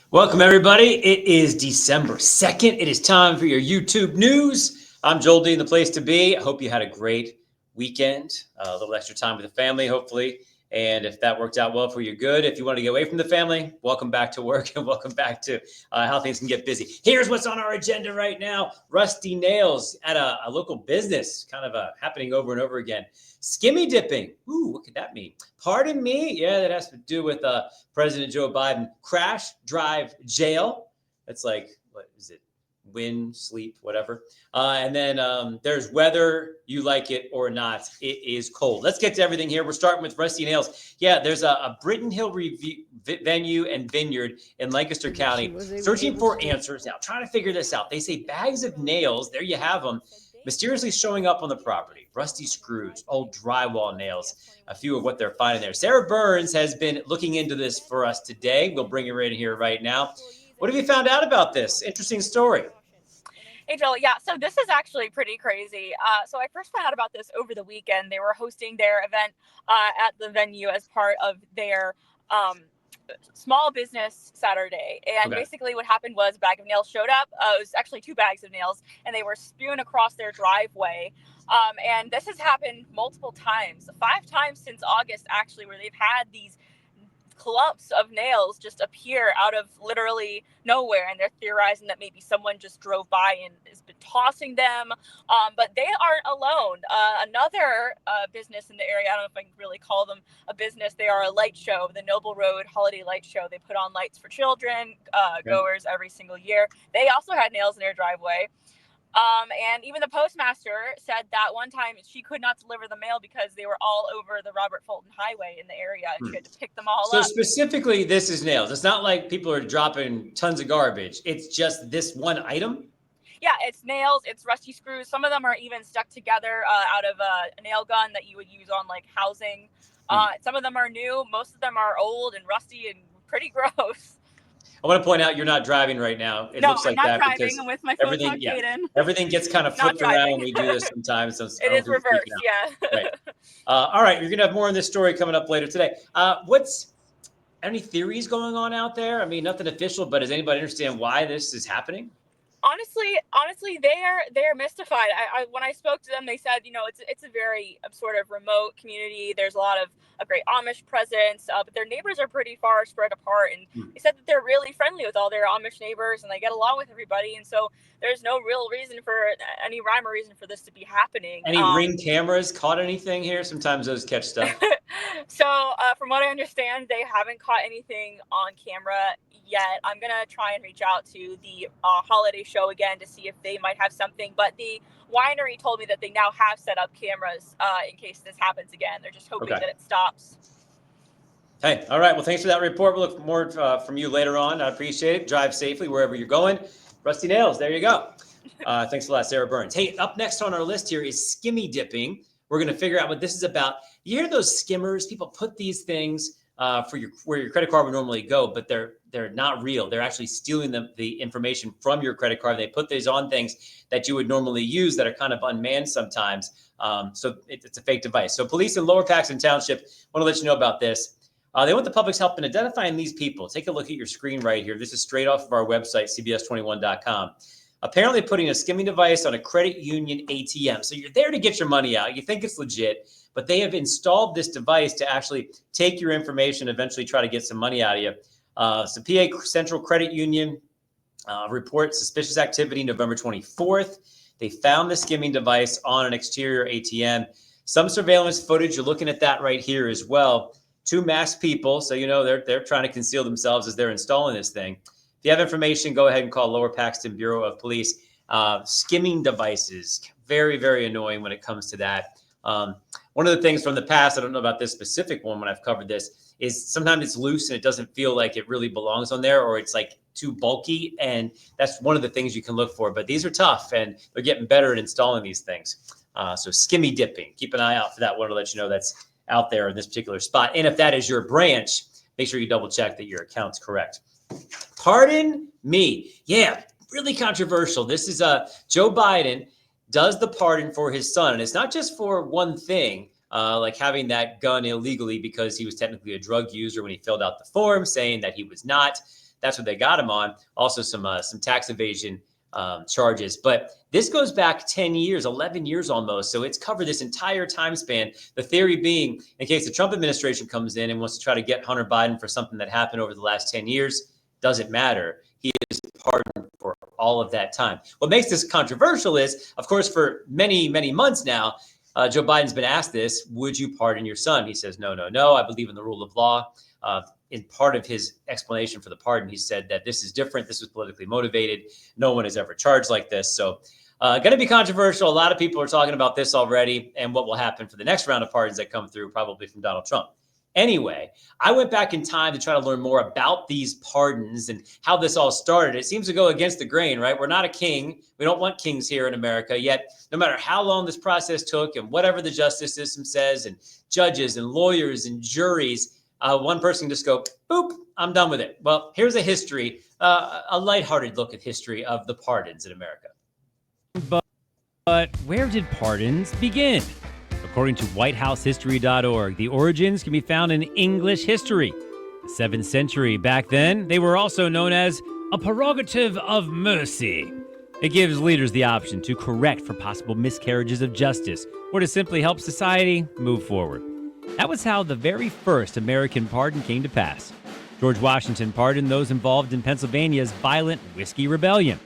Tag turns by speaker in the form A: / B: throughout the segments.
A: Welcome, everybody. It is December 2nd. It is time for your YouTube news. I'm Joel Dean, the place to be. I hope you had a great weekend, a little extra time with the family, hopefully. And if that worked out well for you, good. If you want to get away from the family, welcome back to work and welcome back to how things can get busy. Here's what's on our agenda right now. Rusty nails at a local business, kind of happening over and over again. Skimmy dipping. Ooh, what could that mean? Pardon me. Yeah, that has to do with President Joe Biden. Crash, drive, jail. That's like, what is it? Win, sleep, whatever. And then there's whether you like it or not. It is cold. Let's get to everything here. We're starting with Rusty Nails. Yeah, there's a Britton Hill venue and vineyard in Lancaster County searching for answers now, trying to figure this out. They say bags of nails, there you have them, mysteriously showing up on the property. Rusty screws, old drywall nails, a few of what they're finding there. Sarah Burns has been looking into this for us today. We'll bring her in here right now. What have you found out about this? Interesting story.
B: Hey, Joel. Yeah, so this is actually pretty crazy. So I first found out about this over the weekend. They were hosting their event at the venue as part of their small business Saturday. And basically what happened was a bag of nails showed up. It was actually 2 bags of nails, and they were spewing across their driveway. And this has happened multiple times, 5 times since August, actually, where they've had these clumps of nails just appear out of literally nowhere, and they're theorizing that maybe someone just drove by and has been tossing them, but they aren't alone. Another business in the area, I don't know if I can really call them a business, they are a light show, the Noble Road Holiday Light Show. They put on lights for children goers every single year. They also had nails in their driveway. And even the postmaster said that one time she could not deliver the mail because they were all over the Robert Fulton Highway in the area, and she had to pick them all up.
A: So specifically, this is nails. It's not like people are dropping tons of garbage. It's just this one item?
B: Yeah, it's nails, it's rusty screws. Some of them are even stuck together out of a nail gun that you would use on like housing. Some of them are new. Most of them are old and rusty and pretty gross.
A: I want to point out you're not driving right now. It looks like
B: I'm
A: that
B: not driving.
A: because
B: I'm with my phone
A: everything gets kind of flipped around when we do this sometimes. So
B: it is reversed, yeah.
A: Right. All right, you're gonna have more on this story coming up later today. What's any theories going on out there? I mean, nothing official, but does anybody understand why this is happening?
B: Honestly, they're mystified. I when I spoke to them, they said, it's a very sort of remote community. There's a lot of a great Amish presence, but their neighbors are pretty far spread apart. And they said that they're really friendly with all their Amish neighbors, and they get along with everybody. And so there's no real reason for any rhyme or reason for this to be happening.
A: Any Ring cameras caught anything here? Sometimes those catch stuff.
B: So from what I understand, they haven't caught anything on camera yet. I'm going to try and reach out to the holiday show again to see if they might have something. But the winery told me that they now have set up cameras in case this happens again. They're just hoping that it stops.
A: Hey, all right. Well, thanks for that report. We'll look more from you later on. I appreciate it. Drive safely wherever you're going. Rusty nails. There you go. Thanks a lot, Sarah Burns. Hey, up next on our list here is skimmy dipping. We're going to figure out what this is about. You hear those skimmers? People put these things for where your credit card would normally go, but they're not real. They're actually stealing the information from your credit card. They put these on things that you would normally use that are kind of unmanned sometimes. So it's a fake device. So police in Lower Paxton Township want to let you know about this. They want the public's help in identifying these people. Take a look at your screen right here. This is straight off of our website, cbs21.com. Apparently putting a skimming device on a credit union ATM. So you're there to get your money out. You think it's legit, but they have installed this device to actually take your information, eventually try to get some money out of you. So PA Central Credit Union reports suspicious activity November 24th. They found the skimming device on an exterior ATM. Some surveillance footage, you're looking at that right here as well. 2 masked people, so they're trying to conceal themselves as they're installing this thing. If you have information, go ahead and call Lower Paxton Bureau of Police. Skimming devices, very, very annoying when it comes to that. One of the things from the past, I don't know about this specific one when I've covered this, is sometimes it's loose and it doesn't feel like it really belongs on there, or it's like too bulky. And that's one of the things you can look for. But these are tough, and they're getting better at installing these things. So skimmy dipping, keep an eye out for that one to let you know that's out there in this particular spot. And if that is your branch, make sure you double check that your account's correct. Pardon me. Yeah, really controversial. This is Joe Biden does the pardon for his son. And it's not just for one thing, like having that gun illegally because he was technically a drug user when he filled out the form saying that he was not. That's what they got him on. Also some tax evasion charges. But this goes back 10 years, 11 years almost. So it's covered this entire time span. The theory being, in case the Trump administration comes in and wants to try to get Hunter Biden for something that happened over the last 10 years, doesn't matter. He is pardoned for all of that time. What makes this controversial is, of course, for many, many months now, Joe Biden's been asked this, would you pardon your son? He says, no, no, no. I believe in the rule of law. In part of his explanation for the pardon, he said that this is different. This was politically motivated. No one is ever charged like this. So going to be controversial. A lot of people are talking about this already and what will happen for the next round of pardons that come through, probably from Donald Trump. Anyway, I went back in time to try to learn more about these pardons and how this all started. It seems to go against the grain, right? We're not a king. We don't want kings here in America. Yet, no matter how long this process took and whatever the justice system says and judges and lawyers and juries, one person can just go, boop, I'm done with it. Well, here's a history, a lighthearted look at history of the pardons in America.
C: But where did pardons begin? According to WhiteHouseHistory.org, the origins can be found in English history. The 7th century, back then, they were also known as a prerogative of mercy. It gives leaders the option to correct for possible miscarriages of justice or to simply help society move forward. That was how the very first American pardon came to pass. George Washington pardoned those involved in Pennsylvania's violent Whiskey Rebellion.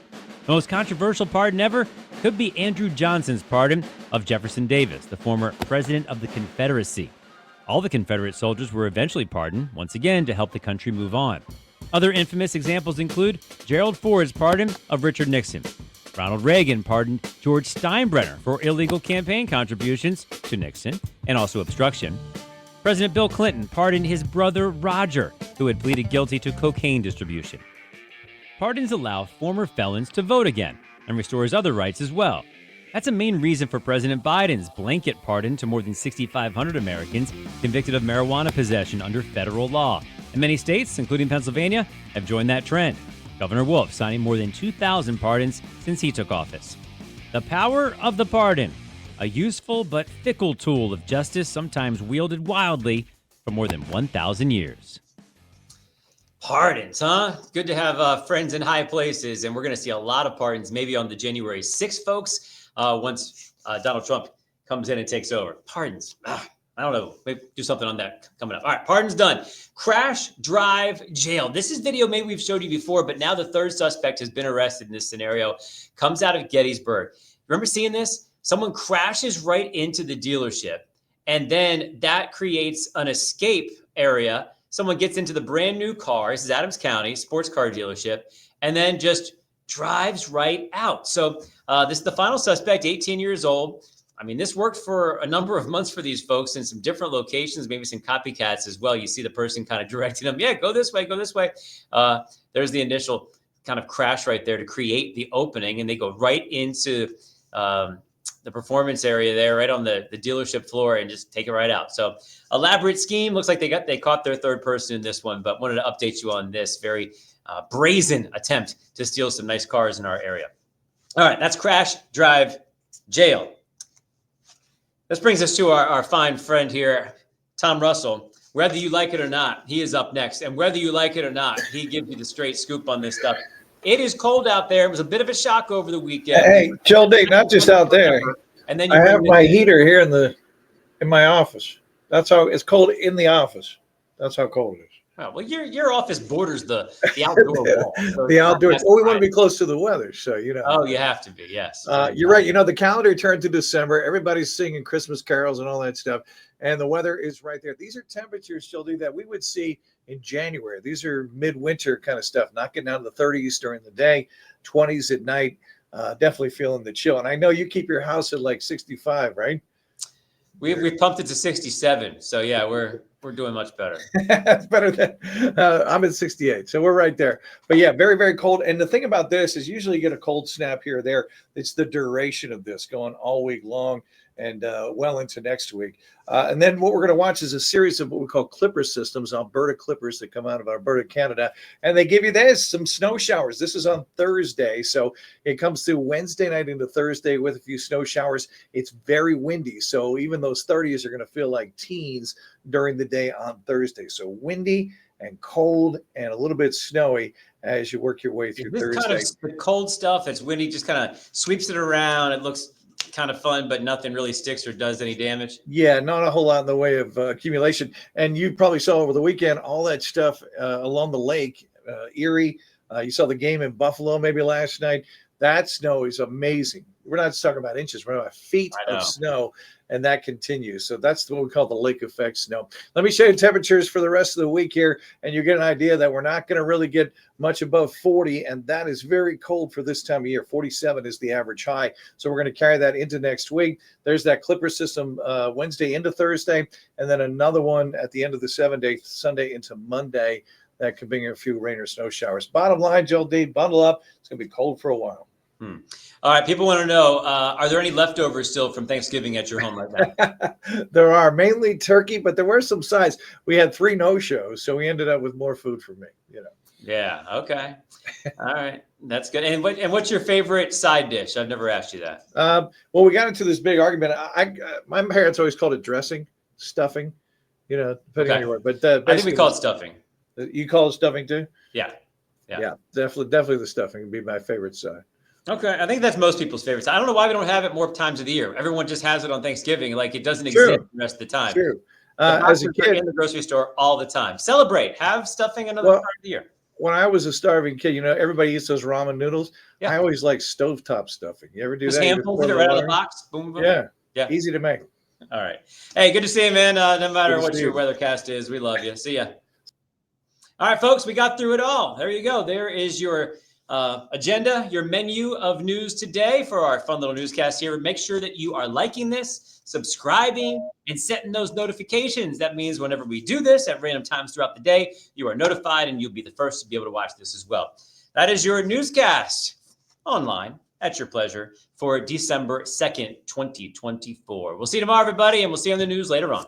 C: The most controversial pardon ever could be Andrew Johnson's pardon of Jefferson Davis, the former president of the Confederacy. All the Confederate soldiers were eventually pardoned, once again to help the country move on. Other infamous examples include Gerald Ford's pardon of Richard Nixon. Ronald Reagan pardoned George Steinbrenner for illegal campaign contributions to Nixon and also obstruction. President Bill Clinton pardoned his brother Roger, who had pleaded guilty to cocaine distribution. Pardons allow former felons to vote again and restores other rights as well. That's a main reason for President Biden's blanket pardon to more than 6,500 Americans convicted of marijuana possession under federal law. And many states, including Pennsylvania, have joined that trend. Governor Wolf signing more than 2,000 pardons since he took office. The power of the pardon, a useful but fickle tool of justice sometimes wielded wildly for more than 1,000 years.
A: Pardons, huh? Good to have friends in high places, and we're going to see a lot of pardons maybe on the January 6th, folks, once Donald Trump comes in and takes over. Pardons. I don't know. Maybe do something on that coming up. All right, pardon's done. Crash, drive, jail. This is video maybe we've showed you before, but now the third suspect has been arrested in this scenario. Comes out of Gettysburg. Remember seeing this? Someone crashes right into the dealership, and then that creates an escape area. Someone gets into the brand new car. This is Adams County, sports car dealership, and then just drives right out. So this is the final suspect, 18 years old. I mean, this worked for a number of months for these folks in some different locations, maybe some copycats as well. You see the person kind of directing them, yeah, go this way, go this way. There's the initial kind of crash right there to create the opening, and they go right into the performance area there, right on the dealership floor, and just take it right out. So elaborate scheme. Looks like they caught their third person in this one, but wanted to update you on this very brazen attempt to steal some nice cars in our area. All right, that's crash, drive, jail. This brings us to our fine friend here, Tom Russell. Whether you like it or not, he is up next. And whether you like it or not, he gives you the straight scoop on this stuff. It is cold out there. It was a bit of a shock over the weekend.
D: Hey, Joel D, not just out there.
A: And then
D: I have my heater here in my office. That's how it's cold in the office. That's how cold it is.
A: Oh, well, your office borders the outdoor wall. So
D: The outdoors. Well, we want to be close to the weather, so you know.
A: Oh, you have to be, yes.
D: You're right. You know, the calendar turned to December. Everybody's singing Christmas carols and all that stuff, and the weather is right there. These are temperatures, Joel D, that we would see in January. These are midwinter kind of stuff, not getting down to the 30s during the day, 20s at night. Definitely feeling the chill. And I know you keep your house at like 65, right?
A: We've pumped it to 67. So yeah, we're doing much better.
D: That's better than I'm at 68. So we're right there. But yeah, very, very cold. And the thing about this is usually you get a cold snap here or there. It's the duration of this going all week long and well into next week. And then what we're going to watch is a series of what we call clipper systems, Alberta clippers that come out of Alberta, Canada. And they give you this, some snow showers. This is on Thursday. So it comes through Wednesday night into Thursday with a few snow showers. It's very windy. So even those 30s are going to feel like teens during the day on Thursday. So windy and cold and a little bit snowy as you work your way through
A: This
D: Thursday.
A: kind of the cold stuff, it's windy, just kind of sweeps it around. It looks kind of fun, but nothing really sticks or does any damage.
D: Yeah, not a whole lot in the way of accumulation. And you probably saw over the weekend all that stuff along the lake, Erie. You saw the game in Buffalo maybe last night. That snow is amazing. We're not just talking about inches, we're talking about feet of snow, and that continues. So that's what we call the lake effect snow. Let me show you temperatures for the rest of the week here, and you get an idea that we're not going to really get much above 40, and that is very cold for this time of year. 47 is the average high. So we're going to carry that into next week. There's that clipper system Wednesday into Thursday, and then another one at the end of the 7-day, Sunday into Monday. That could bring a few rain or snow showers. Bottom line, Joel D, bundle up. It's going to be cold for a while.
A: All right, people want to know, are there any leftovers still from Thanksgiving at your home right now?
D: There are mainly turkey, but there were some sides. We had 3 no-shows, so we ended up with more food for me,
A: Yeah, okay. All right, that's good. And what's your favorite side dish? I've never asked you that.
D: Well, we got into this big argument. My parents always called it dressing, stuffing, depending on your word. But
A: I think we call it stuffing.
D: You call it stuffing too?
A: Yeah,
D: definitely the stuffing would be my favorite side.
A: Okay, I think that's most people's favorites. I don't know why we don't have it more times of the year. Everyone just has it on Thanksgiving, like it doesn't exist the rest of the time.
D: True.
A: As a kid, in the grocery store all the time. Celebrate, have stuffing another part of the year.
D: When I was a starving kid, everybody eats those ramen noodles. Yeah. I always like stovetop stuffing. You ever do
A: just
D: that?
A: Handfuls of it right out of the box. Boom, boom.
D: Yeah. Easy to make.
A: All right. Hey, good to see you, man. No matter what your weathercast is, we love you. See ya. All right, folks, we got through it all. There you go. There is your agenda, your menu of news today for our fun little newscast here. Make sure that you are liking this, subscribing, and setting those notifications. That means whenever we do this at random times throughout the day, you are notified and you'll be the first to be able to watch this as well. That is your newscast online at your pleasure for December 2nd, 2024. We'll see you tomorrow, everybody, and we'll see you on the news later on.